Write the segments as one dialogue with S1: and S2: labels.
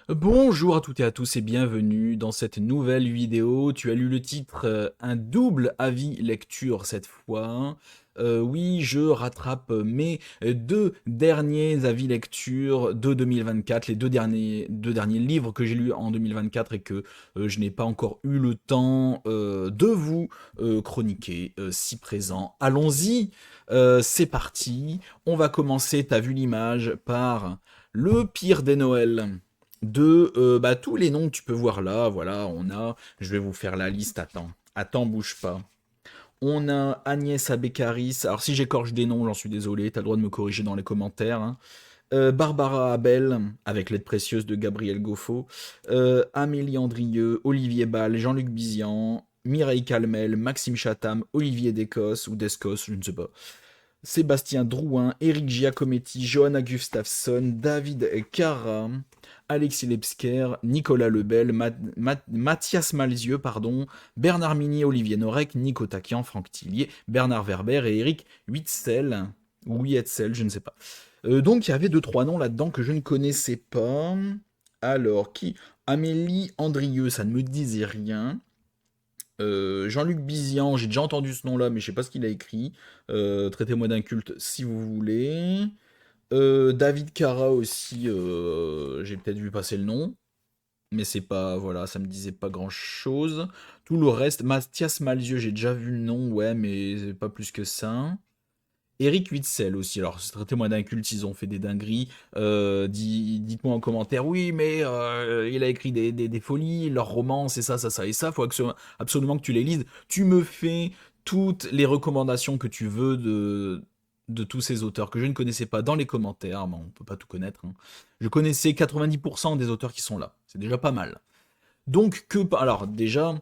S1: Bonjour à toutes et à tous et bienvenue dans cette nouvelle vidéo. Tu as lu le titre, un double avis lecture cette fois. Oui, je rattrape mes deux derniers avis lecture de 2024, les deux derniers livres que j'ai lus en 2024 et que je n'ai pas encore eu le temps de vous chroniquer si présent. Allons-y, c'est parti. On va commencer, t'as vu l'image, par le pire des Noëls de tous les noms que tu peux voir là. Voilà, je vais vous faire la liste. Attends, bouge pas. On a Agnès Abécaris. Alors, si j'écorche des noms, j'en suis désolé. T'as le droit de me corriger dans les commentaires, hein. Barbara Abel, avec l'aide précieuse de Gabriel Goffo. Amélie Andrieux, Olivier Ball, Jean-Luc Bizian, Mireille Calmel, Maxime Chatham, Olivier Descos, ou Descos, je ne sais pas. Sébastien Drouin, Eric Giacometti, Johanna Gustafsson, David Cara, Alexis Lebsker, Nicolas Lebel, Mathias Malzieux, pardon, Bernard Minier, Olivier Norek, Nico Takian, Franck Tillier, Bernard Werber et Eric Witzel, ou Witzel, je ne sais pas. Donc il y avait deux trois noms là-dedans que je ne connaissais pas. Alors, qui Amélie Andrieux, ça ne me disait rien. Jean-Luc Bizian, j'ai déjà entendu ce nom-là, mais je sais pas ce qu'il a écrit. Traitez-moi d'un culte si vous voulez. David Cara aussi, j'ai peut-être vu passer le nom, mais c'est pas, voilà, ça me disait pas grand-chose. Tout le reste, Mathias Malzieux, j'ai déjà vu le nom, ouais, mais pas plus que ça. Eric Witzel aussi, alors traitez-moi d'un culte, ils ont fait des dingueries. Dites-moi en commentaire, oui, mais il a écrit des folies, leurs romans, c'est ça, ça, ça et ça, faut absolument que tu les lises. Tu me fais toutes les recommandations que tu veux de tous ces auteurs que je ne connaissais pas dans les commentaires. Bon, on peut pas tout connaître, hein. Je connaissais 90% des auteurs qui sont là, c'est déjà pas mal. Donc, alors déjà,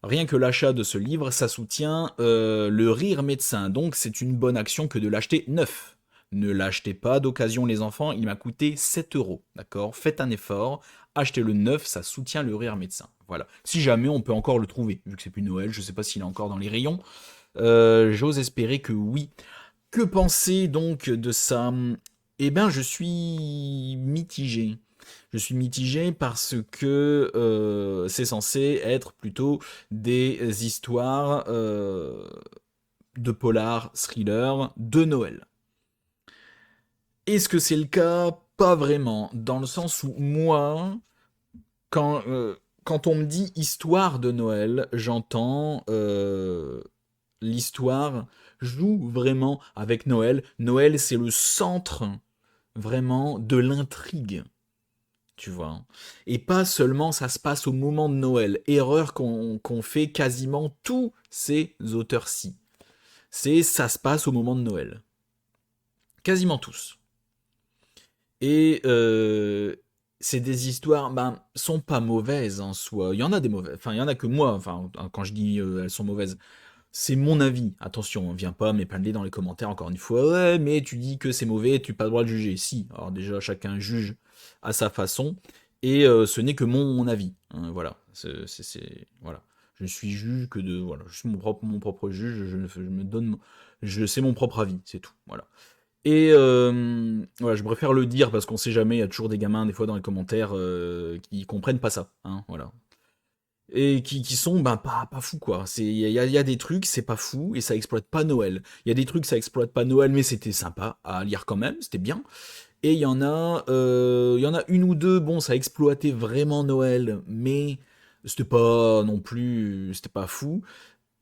S1: rien que l'achat de ce livre, ça soutient le rire médecin. Donc c'est une bonne action que de l'acheter neuf. Ne l'achetez pas d'occasion les enfants, il m'a coûté 7 euros. D'accord. Faites un effort, achetez le neuf, ça soutient le rire médecin. Voilà. Si jamais on peut encore le trouver, vu que c'est plus Noël, je sais pas s'il est encore dans les rayons. J'ose espérer que oui. Que penser donc de ça? Eh bien, je suis mitigé. Je suis mitigé parce que c'est censé être plutôt des histoires de polar, thriller, de Noël. Est-ce que c'est le cas? Pas vraiment, dans le sens où moi, quand on me dit histoire de Noël, j'entends l'histoire joue vraiment avec Noël. Noël, c'est le centre vraiment de l'intrigue, tu vois. Et pas seulement ça se passe au moment de Noël. Erreur qu'on fait quasiment tous ces auteurs-ci. C'est ça se passe au moment de Noël. Quasiment tous. Et c'est des histoires, ben, sont pas mauvaises en soi. Il y en a des mauvaises. Enfin, il y en a que moi, enfin, quand je dis elles sont mauvaises, c'est mon avis. Attention, viens pas m'épaler dans les commentaires encore une fois. Ouais, mais tu dis que c'est mauvais, tu n'as pas le droit de juger. Si, alors déjà, chacun juge à sa façon. Et ce n'est que mon avis, hein, voilà. Voilà. Je suis juge que de. Voilà. Je suis mon propre juge. Je me donne. C'est mon propre avis, c'est tout. Voilà. Et voilà, je préfère le dire parce qu'on sait jamais, il y a toujours des gamins, des fois, dans les commentaires qui comprennent pas ça, hein, voilà. Et qui sont ben pas fous quoi. Il y a des trucs c'est pas fou et ça exploite pas Noël. Il y a des trucs ça exploite pas Noël mais c'était sympa à lire quand même, c'était bien. Et il y en a une ou deux bon ça exploitait vraiment Noël mais c'était pas non plus c'était pas fou.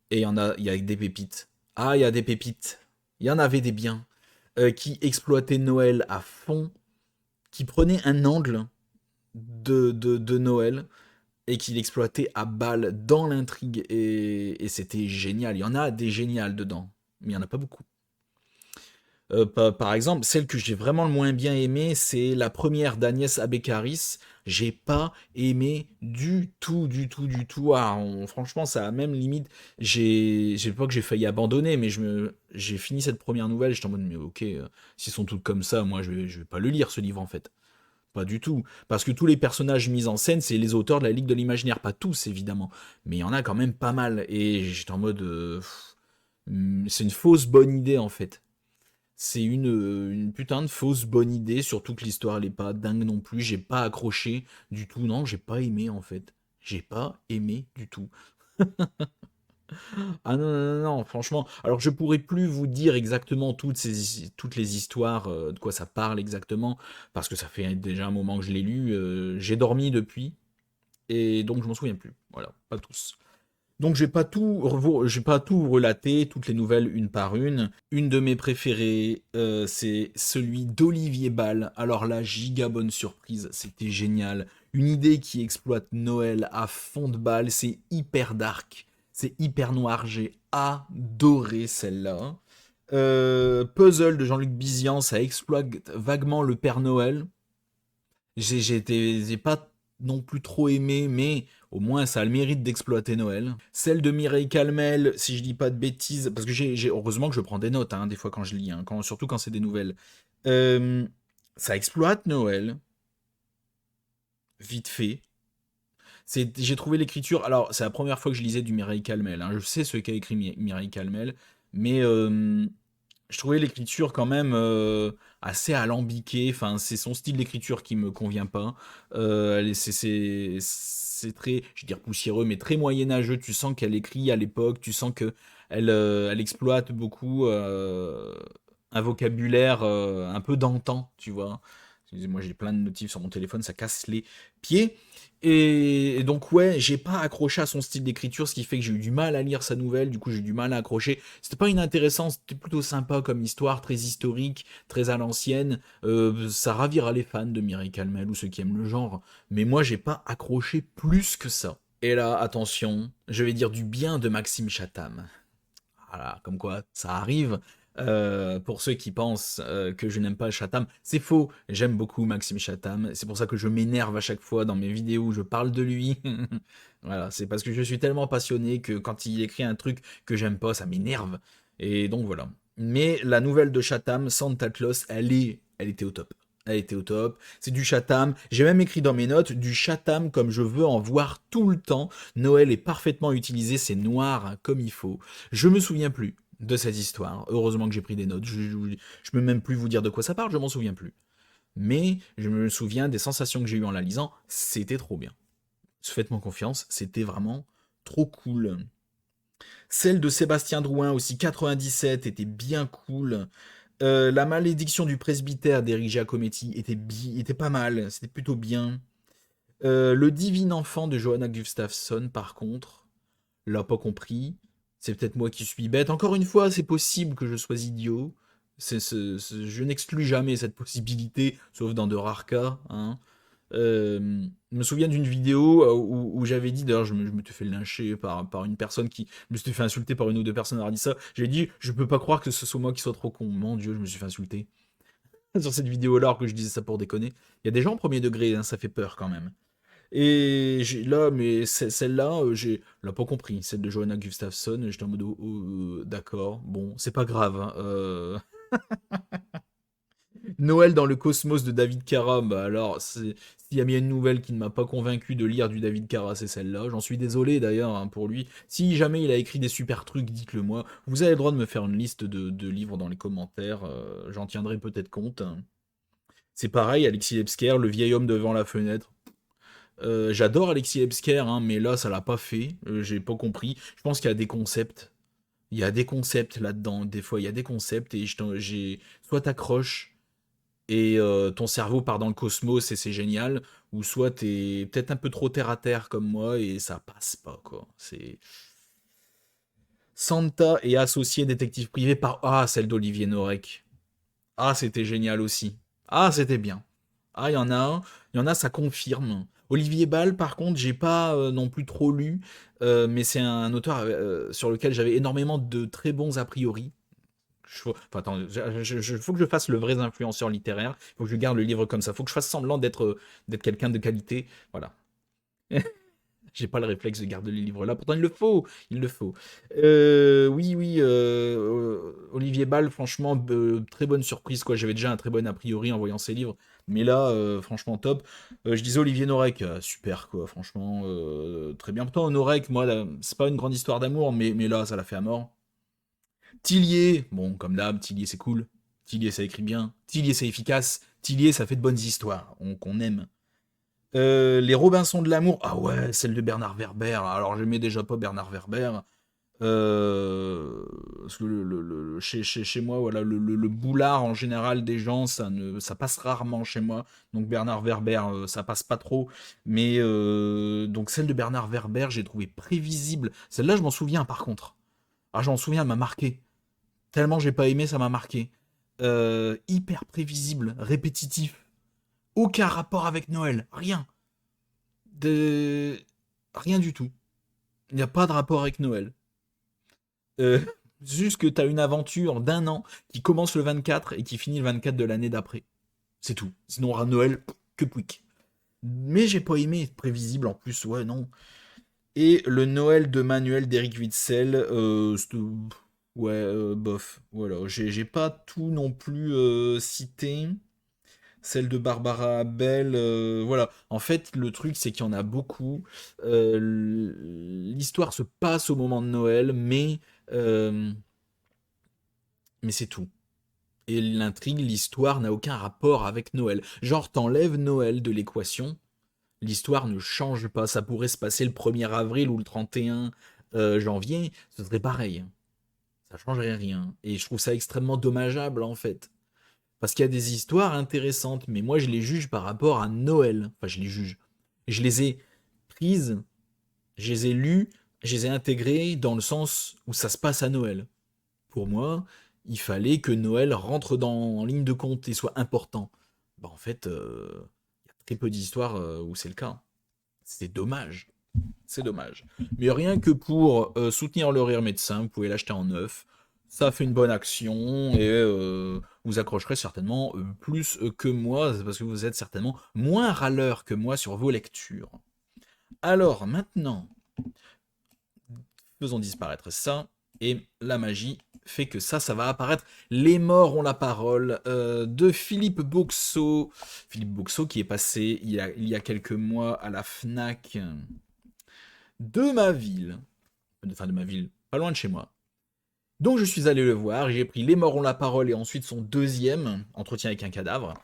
S1: Et il y a des pépites. Ah il y a des pépites. Il y en avait des biens qui exploitaient Noël à fond, qui prenaient un angle de Noël et qu'il exploitait à balle dans l'intrigue et c'était génial. Il y en a des géniales dedans, mais il y en a pas beaucoup. Par exemple, celle que j'ai vraiment le moins bien aimée, c'est la première d'Agnès Abécaris. J'ai pas aimé du tout, du tout, du tout. Ah, franchement, ça a même limite. J'ai pas que j'ai failli abandonner, mais j'ai fini cette première nouvelle. J'étais en mode, mais ok, s'ils sont toutes comme ça, moi je vais pas le lire ce livre en fait. Pas du tout. Parce que tous les personnages mis en scène, c'est les auteurs de la Ligue de l'Imaginaire. Pas tous, évidemment. Mais il y en a quand même pas mal. Et j'étais en mode. C'est une fausse bonne idée, en fait. C'est une putain de fausse bonne idée, surtout que l'histoire elle est pas dingue non plus. J'ai pas accroché du tout, non, j'ai pas aimé en fait. J'ai pas aimé du tout. Ah non, non, non, non, franchement. Alors je pourrais plus vous dire exactement toutes les histoires, de quoi ça parle exactement, parce que ça fait déjà un moment que je l'ai lu. J'ai dormi depuis, et donc je m'en souviens plus. Voilà, pas tous. Donc j'ai pas tout relaté, toutes les nouvelles une par une. Une de mes préférées, c'est celui d'Olivier Ball. Alors là, giga bonne surprise, c'était génial. Une idée qui exploite Noël à fond de balle, c'est hyper dark, c'est hyper noir, j'ai adoré celle-là. Puzzle de Jean-Luc Bizian, ça exploite vaguement le Père Noël. J'ai pas non plus trop aimé, mais au moins ça a le mérite d'exploiter Noël. Celle de Mireille Calmel, si je dis pas de bêtises, parce que heureusement que je prends des notes, hein, des fois quand je lis, hein, surtout quand c'est des nouvelles. Euh, Ça exploite Noël, vite fait. J'ai trouvé l'écriture. Alors, c'est la première fois que je lisais du Mireille Calmel, hein. Je sais ce qu'a écrit Mireille Calmel, mais je trouvais l'écriture quand même assez alambiquée. Enfin, c'est son style d'écriture qui me convient pas. C'est très, je vais dire poussiéreux, mais très moyenâgeux. Tu sens qu'elle écrit à l'époque. Tu sens que elle exploite beaucoup un vocabulaire un peu d'antan, tu vois. Moi, j'ai plein de notifs sur mon téléphone, ça casse les pieds. Et donc ouais, j'ai pas accroché à son style d'écriture, ce qui fait que j'ai eu du mal à lire sa nouvelle, du coup j'ai eu du mal à accrocher. C'était pas inintéressant, c'était plutôt sympa comme histoire, très historique, très à l'ancienne. Ça ravira les fans de Mireille Calmel ou ceux qui aiment le genre, mais moi j'ai pas accroché plus que ça. Et là, attention, je vais dire du bien de Maxime Chatham. Voilà, comme quoi, ça arrive. Pour ceux qui pensent que je n'aime pas Chatham, c'est faux. J'aime beaucoup Maxime Chatham. C'est pour ça que je m'énerve à chaque fois dans mes vidéos où je parle de lui. Voilà, c'est parce que je suis tellement passionné que quand il écrit un truc que j'aime pas, ça m'énerve. Et donc voilà. Mais la nouvelle de Chatham, Santa Claus, elle était au top. Elle était au top. C'est du Chatham. J'ai même écrit dans mes notes du Chatham comme je veux en voir tout le temps. Noël est parfaitement utilisé, c'est noir hein, comme il faut. Je me souviens plus de cette histoire. Heureusement que j'ai pris des notes. Je peux même plus vous dire de quoi ça parle, je m'en souviens plus. Mais je me souviens des sensations que j'ai eues en la lisant. C'était trop bien. Faites-moi confiance, c'était vraiment trop cool. Celle de Sébastien Drouin aussi, 97, était bien cool. La malédiction du presbytère d'Éric Giacometti était pas mal, c'était plutôt bien. Le divin enfant de Johanna Gustafsson, par contre, l'a pas compris. C'est peut-être moi qui suis bête. Encore une fois, c'est possible que je sois idiot. Je n'exclus jamais cette possibilité, sauf dans de rares cas. Hein. Je me souviens d'une vidéo où j'avais dit, d'ailleurs, je me suis fait lyncher par une personne qui. Je me suis fait insulter par une ou deux personnes à avoir dit ça. J'ai dit, je peux pas croire que ce soit moi qui soit trop con. Mon Dieu, je me suis fait insulter. Sur cette vidéo-là, alors que je disais ça pour déconner. Il y a des gens au premier degré, hein, ça fait peur quand même. Et là, mais celle-là, j'ai l'a pas compris. Celle de Johanna Gustafsson, j'étais en mode, d'accord, bon, c'est pas grave. Hein, Noël dans le cosmos de David Carra, bah alors, s'il y a bien une nouvelle qui ne m'a pas convaincu de lire du David Carra, c'est celle-là. J'en suis désolé d'ailleurs hein, pour lui. Si jamais il a écrit des super trucs, dites-le moi. Vous avez le droit de me faire une liste de livres dans les commentaires, j'en tiendrai peut-être compte. C'est pareil, Alexis Lebsker, Le vieil homme devant la fenêtre. J'adore Alexis Lebsker, hein, mais là, ça l'a pas fait. J'ai pas compris. Je pense qu'il y a des concepts. Il y a des concepts là-dedans. Des fois, il y a des concepts et soit t'accroches et ton cerveau part dans le cosmos et c'est génial, ou soit t'es peut-être un peu trop terre à terre comme moi et ça passe pas quoi. C'est Santa et associé détective privé par celle d'Olivier Norek. Ah, c'était génial aussi. Ah, c'était bien. Ah, il y en a, ça confirme. Olivier Ball, par contre, j'ai pas non plus trop lu, mais c'est un auteur sur lequel j'avais énormément de très bons a priori. Attends, faut que je fasse le vrai influenceur littéraire. Faut que je garde le livre comme ça. Faut que je fasse semblant d'être quelqu'un de qualité. Voilà. J'ai pas le réflexe de garder les livres là. Pourtant, il le faut. Il le faut. Oui, oui. Olivier Ball, franchement, très bonne surprise. Quoi. J'avais déjà un très bon a priori en voyant ses livres. Mais là, franchement, top. Je disais Olivier Norek. Super, quoi. Franchement, très bien. Pourtant, Norek, moi, là, c'est pas une grande histoire d'amour. Mais là, ça l'a fait à mort. Tillier. Bon, comme d'hab, Tillier, c'est cool. Tillier, ça écrit bien. Tillier, c'est efficace. Tillier, ça fait de bonnes histoires, qu'on aime. Les Robinson de l'amour. Ah ouais, celle de Bernard Werber. Alors, j'aimais déjà pas Bernard Werber. Parce que chez moi, voilà, le boulard en général des gens, ça passe rarement chez moi. Donc Bernard Werber, ça passe pas trop. Mais donc celle de Bernard Werber, j'ai trouvé prévisible. Celle-là, je m'en souviens par contre. Ah, j'en souviens, elle m'a marqué. Tellement j'ai pas aimé, ça m'a marqué. Hyper prévisible, répétitif. Aucun rapport avec Noël. Rien. De... Rien du tout. Il n'y a pas de rapport avec Noël. Euh, Juste que tu as une aventure d'un an qui commence le 24 et qui finit le 24 de l'année d'après. C'est tout. Sinon, à Noël, que pouic. Mais j'ai pas aimé être prévisible en plus, ouais, non. Et le Noël de Manuel d'Éric Witzel, ouais, bof. Voilà, j'ai pas tout non plus cité. Celle de Barbara Bell, voilà. En fait, le truc, c'est qu'il y en a beaucoup. L'histoire se passe au moment de Noël, euh, mais c'est tout. Et l'intrigue, l'histoire n'a aucun rapport avec Noël. Genre, t'enlèves Noël de l'équation, l'histoire ne change pas. Ça pourrait se passer le 1er avril ou le 31 janvier, ce serait pareil. Ça changerait rien. Et je trouve ça extrêmement dommageable, en fait. Parce qu'il y a des histoires intéressantes, mais moi je les juge par rapport à Noël. Enfin, je les juge. Je les ai prises, je les ai lues, je les ai intégrées dans le sens où ça se passe à Noël. Pour moi, il fallait que Noël rentre en ligne de compte et soit important. Bah, en fait, il y a très peu d'histoires où c'est le cas. C'est dommage. C'est dommage. Mais rien que pour soutenir le rire médecin, vous pouvez l'acheter en neuf. Ça fait une bonne action et vous accrocherez certainement plus que moi, parce que vous êtes certainement moins râleur que moi sur vos lectures. Alors maintenant, faisons disparaître ça, et la magie fait que ça va apparaître. Les morts ont la parole de Philippe Boxeau. Philippe Boxeau qui est passé il y a quelques mois à la FNAC de ma ville. Enfin de ma ville, pas loin de chez moi. Donc je suis allé le voir, j'ai pris Les morts ont la parole et ensuite son deuxième, Entretien avec un cadavre.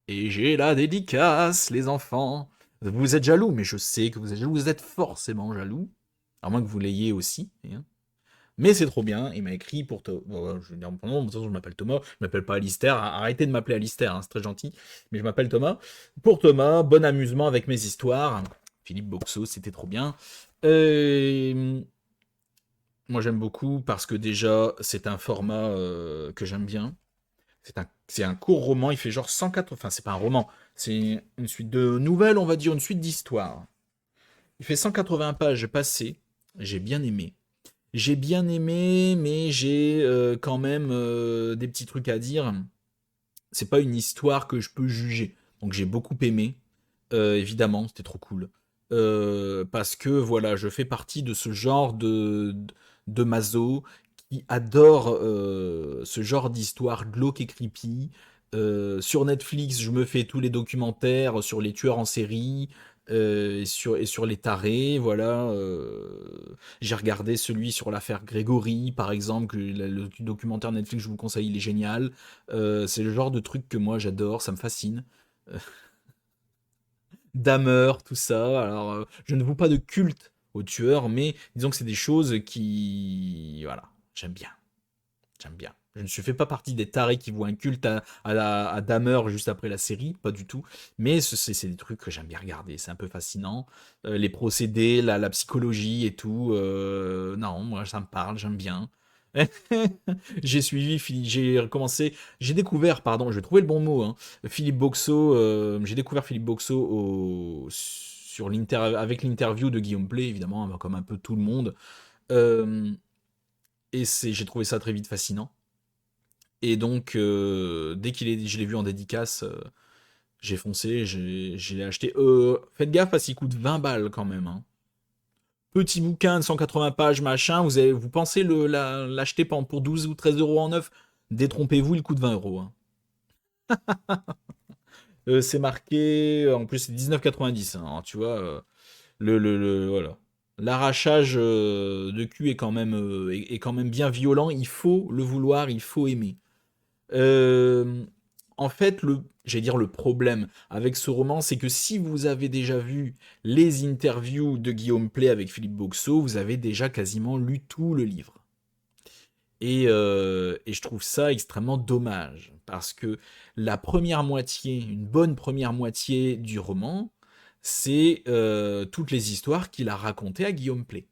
S1: Et j'ai la dédicace, les enfants. Vous êtes jaloux, mais je sais que vous êtes jaloux, vous êtes forcément jaloux. À moins que vous l'ayez aussi. Hein. Mais c'est trop bien, il m'a écrit pour te. Bon, je vais dire mon nom, de toute façon, je m'appelle Thomas, je m'appelle pas Alistair, arrêtez de m'appeler Alistair, hein, c'est très gentil, mais je m'appelle Thomas. Pour Thomas, bon amusement avec mes histoires. Philippe Boxeau, c'était trop bien. Moi j'aime beaucoup parce que déjà c'est un format que j'aime bien. C'est un court roman, il fait genre 104. Enfin, c'est pas un roman, c'est une suite de nouvelles, on va dire, une suite d'histoires. Il fait 180 pages passées, j'ai bien aimé. J'ai bien aimé, mais j'ai quand même des petits trucs à dire. C'est pas une histoire que je peux juger. Donc j'ai beaucoup aimé. Évidemment, c'était trop cool. Parce que voilà, je fais partie de ce genre de maso qui adore ce genre d'histoire glauque et creepy. Sur Netflix, je me fais tous les documentaires sur les tueurs en série et sur les tarés. Voilà, j'ai regardé celui sur l'affaire Grégory, par exemple, le documentaire Netflix, je vous le conseille, il est génial. C'est le genre de truc que moi j'adore, ça me fascine. Dahmer, tout ça. Alors, je ne voue pas de culte aux tueurs, mais disons que c'est des choses qui... Voilà, j'aime bien. J'aime bien. Je ne fais pas partie des tarés qui voient un culte à Dahmer juste après la série, pas du tout. Mais c'est des trucs que j'aime bien regarder, c'est un peu fascinant. Les procédés, la psychologie et tout. Non, moi ça me parle, j'aime bien. J'ai recommencé, j'ai découvert, pardon, je vais trouver le bon mot, hein, Philippe Boxeau, j'ai découvert Philippe Boxeau avec l'interview de Guillaume Play, évidemment, comme un peu tout le monde. Euh, et j'ai trouvé ça très vite fascinant. Et donc, dès je l'ai vu en dédicace, j'ai foncé, je l'ai acheté. Faites gaffe parce qu'il coûte 20 balles quand même. Hein. Petit bouquin de 180 pages, machin, vous pensez l'acheter pour 12 ou 13 euros en neuf? Détrompez-vous, il coûte 20 euros. Hein. C'est marqué, en plus c'est 19,90. Hein, tu vois, voilà. L'arrachage de cul est quand même bien violent. Il faut le vouloir, il faut aimer. Euh, En fait, j'allais dire le problème avec ce roman, c'est que si vous avez déjà vu les interviews de Guillaume Play avec Philippe Boxeau, vous avez déjà quasiment lu tout le livre. Et je trouve ça extrêmement dommage, parce que la première moitié, une bonne première moitié du roman, c'est toutes les histoires qu'il a racontées à Guillaume Play.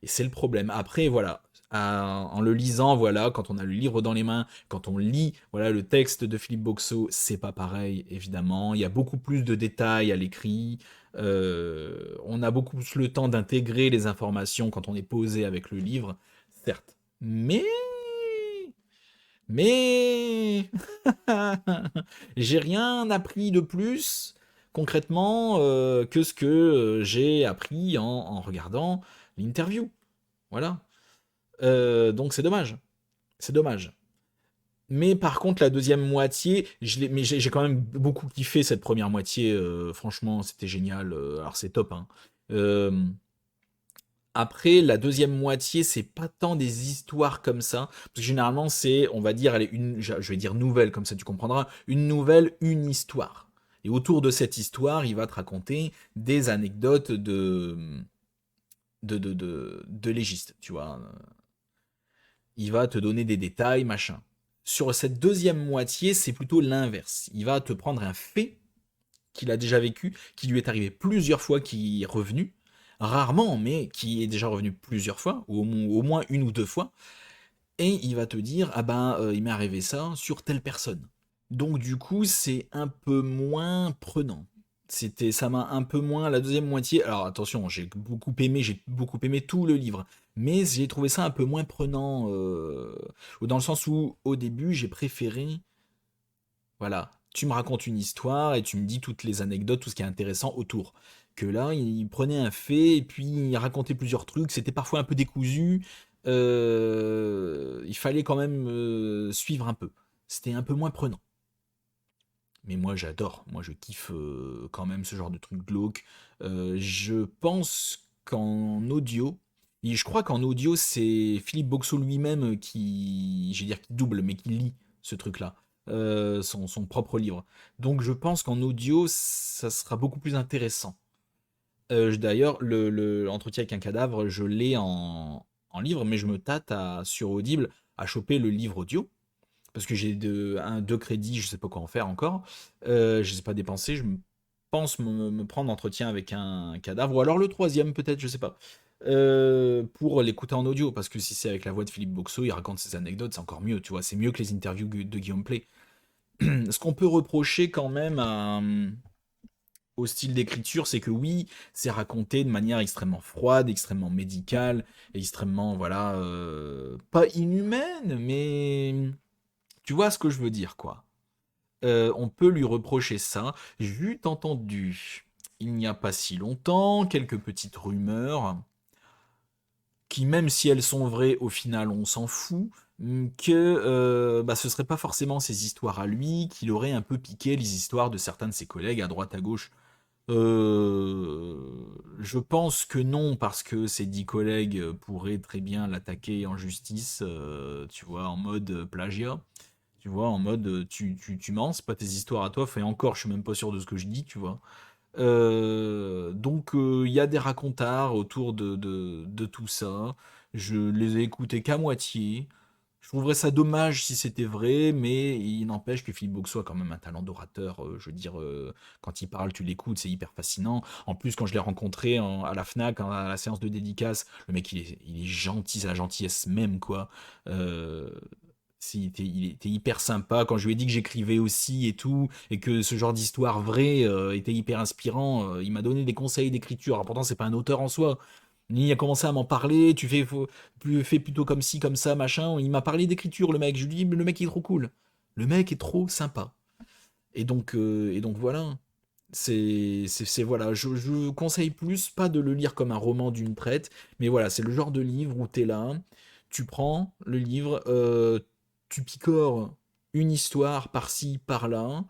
S1: Et c'est le problème. Après, voilà, en le lisant, voilà, quand on a le livre dans les mains, quand on lit, voilà, le texte de Philippe Boxeau, c'est pas pareil, évidemment. Il y a beaucoup plus de détails à l'écrit. On a beaucoup plus le temps d'intégrer les informations quand on est posé avec le livre, certes. Mais, j'ai rien appris de plus concrètement que ce que j'ai appris en regardant l'interview. Voilà. Donc c'est dommage. C'est dommage. Mais par contre, la deuxième moitié, mais j'ai quand même beaucoup kiffé cette première moitié. Franchement, c'était génial. Alors c'est top, hein. Euh, Après, la deuxième moitié, c'est pas tant des histoires comme ça. Parce que généralement, c'est, on va dire, allez, je vais dire nouvelle, comme ça tu comprendras. Une nouvelle, une histoire. Et autour de cette histoire, il va te raconter des anecdotes de légistes, tu vois. Il va te donner des détails, machin. Sur cette deuxième moitié, c'est plutôt l'inverse. Il va te prendre un fait qu'il a déjà vécu, qui lui est arrivé plusieurs fois, qui est revenu, rarement, mais qui est déjà revenu plusieurs fois, ou au moins une ou deux fois, et il va te dire, ah ben, il m'est arrivé ça sur telle personne. Donc du coup, c'est un peu moins prenant. Ça m'a un peu moins la deuxième moitié. Alors attention, j'ai beaucoup aimé tout le livre, mais j'ai trouvé ça un peu moins prenant, dans le sens où au début j'ai préféré, voilà, tu me racontes une histoire et tu me dis toutes les anecdotes, tout ce qui est intéressant autour. Que là, il prenait un fait et puis il racontait plusieurs trucs. C'était parfois un peu décousu. Il fallait quand même suivre un peu. C'était un peu moins prenant. Mais moi j'adore, moi je kiffe quand même ce genre de truc glauque. Je pense qu'en audio, et je crois qu'en audio c'est Philippe Boxeau lui-même qui, je vais dire qui double, mais qui lit ce truc-là, son propre livre. Donc je pense qu'en audio ça sera beaucoup plus intéressant. D'ailleurs, l'entretien avec un cadavre, je l'ai en livre, mais je me tâte sur Audible à choper le livre audio parce que j'ai deux crédits, je sais pas quoi en faire encore. Je sais pas dépenser. Pense me prendre entretien avec un cadavre, ou alors le troisième peut-être, je sais pas. Pour l'écouter en audio, parce que si c'est avec la voix de Philippe Boxeau, il raconte ses anecdotes, c'est encore mieux, tu vois, c'est mieux que les interviews de Guillaume Play. Ce qu'on peut reprocher quand même au style d'écriture, c'est que oui, c'est raconté de manière extrêmement froide, extrêmement médicale, extrêmement, voilà, pas inhumaine, mais tu vois ce que je veux dire, quoi. On peut lui reprocher ça. J'eus entendu, il n'y a pas si longtemps, quelques petites rumeurs, qui même si elles sont vraies, au final on s'en fout, que bah, ce serait pas forcément ses histoires à lui, qu'il aurait un peu piqué les histoires de certains de ses collègues à droite à gauche. Euh, je pense que non, parce que ses 10 collègues pourraient très bien l'attaquer en justice, tu vois, en mode plagiat. Tu vois, en mode tu mens, c'est pas tes histoires à toi, et encore, je suis même pas sûr de ce que je dis, tu vois. Donc, il y a des racontards autour de tout ça. Je les ai écoutés qu'à moitié. Je trouverais ça dommage si c'était vrai, mais il n'empêche que Philippe Boxo a quand même un talent d'orateur. Je veux dire, quand il parle, tu l'écoutes, c'est hyper fascinant. En plus, quand je l'ai rencontré à la Fnac, à la séance de dédicace, le mec, il est gentil, c'est la gentillesse même, quoi. Euh, il était hyper sympa quand je lui ai dit que j'écrivais aussi et tout, et que ce genre d'histoire vraie était hyper inspirant. Il m'a donné des conseils d'écriture. Alors pourtant, c'est pas un auteur en soi. Il a commencé à m'en parler. Fais plutôt comme ci, comme ça, machin. Il m'a parlé d'écriture, le mec. Je lui dis, mais le mec il est trop cool. Le mec est trop sympa. Et donc voilà. Voilà. Je conseille plus pas de le lire comme un roman d'une traite, mais voilà, c'est le genre de livre où t'es là, tu prends le livre, tu picores une histoire par-ci, par-là.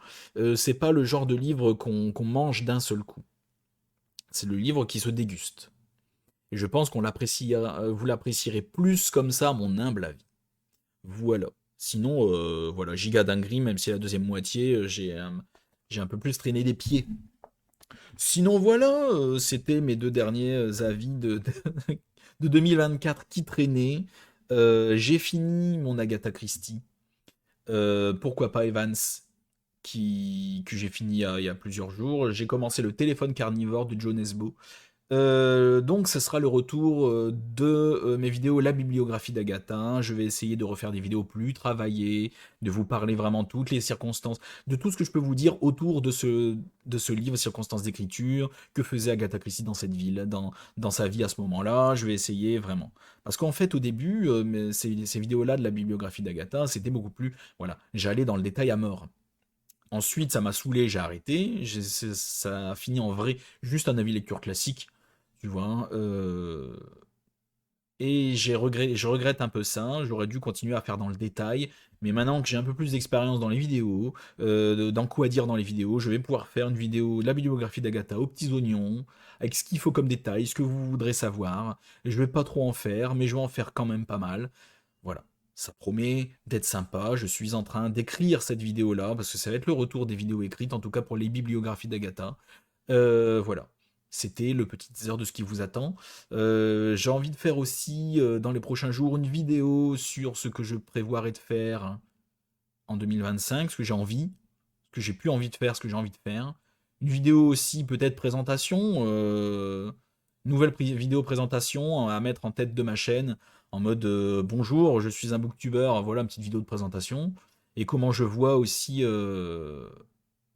S1: C'est pas le genre de livre qu'on mange d'un seul coup. C'est le livre qui se déguste. Et je pense vous l'apprécierez plus comme ça, à mon humble avis. Voilà. Sinon, voilà, giga dinguerie, même si la deuxième moitié, j'ai un peu plus traîné des pieds. Sinon, voilà, c'était mes deux derniers avis de 2024 qui traînaient. J'ai fini mon Agatha Christie. Pourquoi pas Evans, que j'ai fini il y a plusieurs jours. J'ai commencé le téléphone carnivore de Joe Nesbo. Donc, ce sera le retour de mes vidéos La bibliographie d'Agatha. Je vais essayer de refaire des vidéos plus travaillées, de vous parler vraiment toutes les circonstances, de tout ce que je peux vous dire autour de ce livre, circonstances d'écriture, que faisait Agatha Christie dans cette ville, dans sa vie à ce moment-là. Je vais essayer vraiment. Parce qu'en fait, au début, ces vidéos-là de la bibliographie d'Agatha, c'était beaucoup plus. Voilà, j'allais dans le détail à mort. Ensuite, ça m'a saoulé, j'ai arrêté. Ça a fini en vrai juste un avis lecture classique, tu vois. Et je regrette un peu ça. J'aurais dû continuer à faire dans le détail. Mais maintenant que j'ai un peu plus d'expérience dans les vidéos, dans quoi dire dans les vidéos, je vais pouvoir faire une vidéo de la bibliographie d'Agatha aux petits oignons, avec ce qu'il faut comme détail, ce que vous voudrez savoir. Je vais pas trop en faire, mais je vais en faire quand même pas mal. Voilà. Ça promet d'être sympa. Je suis en train d'écrire cette vidéo-là, parce que ça va être le retour des vidéos écrites, en tout cas pour les bibliographies d'Agatha. Voilà. C'était le petit teaser de ce qui vous attend. J'ai envie de faire aussi, dans les prochains jours, une vidéo sur ce que je prévoirais de faire en 2025, ce que j'ai envie, ce que j'ai plus envie de faire, ce que j'ai envie de faire. Une vidéo aussi, peut-être présentation, nouvelle vidéo présentation à mettre en tête de ma chaîne, en mode bonjour, je suis un booktuber, voilà une petite vidéo de présentation. Et comment je vois aussi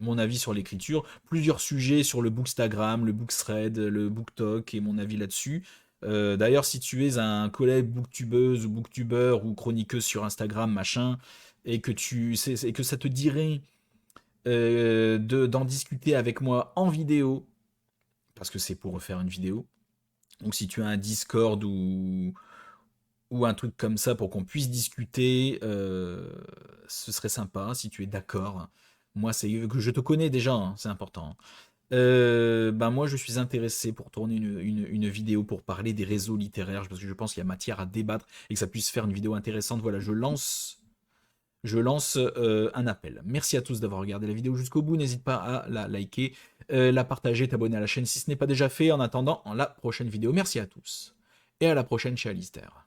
S1: mon avis sur l'écriture, plusieurs sujets sur le Bookstagram, le Bookthread, le BookTok et mon avis là-dessus. D'ailleurs, si tu es un collègue booktubeuse ou booktuber ou chroniqueuse sur Instagram, machin, et et que ça te dirait d'en discuter avec moi en vidéo, parce que c'est pour refaire une vidéo. Donc si tu as un Discord ou un truc comme ça pour qu'on puisse discuter, ce serait sympa si tu es d'accord. Moi, c'est que je te connais déjà, hein, c'est important. Ben moi, je suis intéressé pour tourner une vidéo pour parler des réseaux littéraires, parce que je pense qu'il y a matière à débattre et que ça puisse faire une vidéo intéressante. Voilà, je lance un appel. Merci à tous d'avoir regardé la vidéo jusqu'au bout. N'hésite pas à la liker, la partager, t'abonner à la chaîne si ce n'est pas déjà fait. En attendant, la prochaine vidéo. Merci à tous. Et à la prochaine chez Alistair.